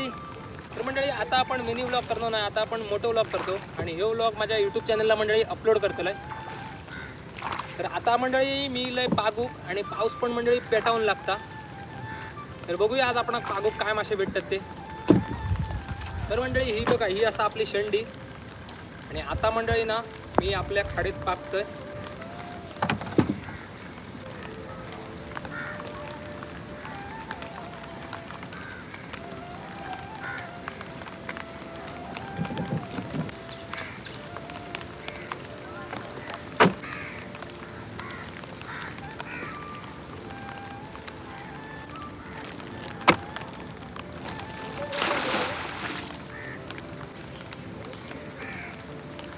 तर मंडळी आता आपण मिनी व्लॉग करणार नाही, आता आपण मोठं व्लॉग करतो आणि हे व्लॉग माझ्या यूट्यूब चॅनलला मंडळी अपलोड करतोय. तर आता मंडळी मी लय पागूक आणि पाऊस पण मंडळी पेटावून लागता. तर बघूया आज आपण पागूक काय मासे भेटतात ते. तर मंडळी ही बघा, ही असा आपली शेंडी आणि आता मंडळी ना मी आपल्या खाडीत पाकतोय.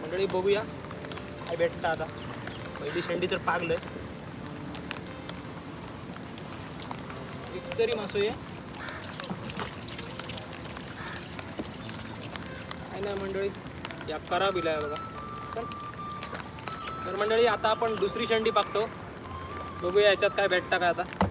मंडळी बघूया काय भेटतं आता. पहिली शेंडी तर पागलंय. तरी मासो आहे काय नाही मंडळी, या करा बिलाय बघा. तर मंडळी आता आपण दुसरी शेंडी पाकतो. बघूया याच्यात काय भेटतं का आता.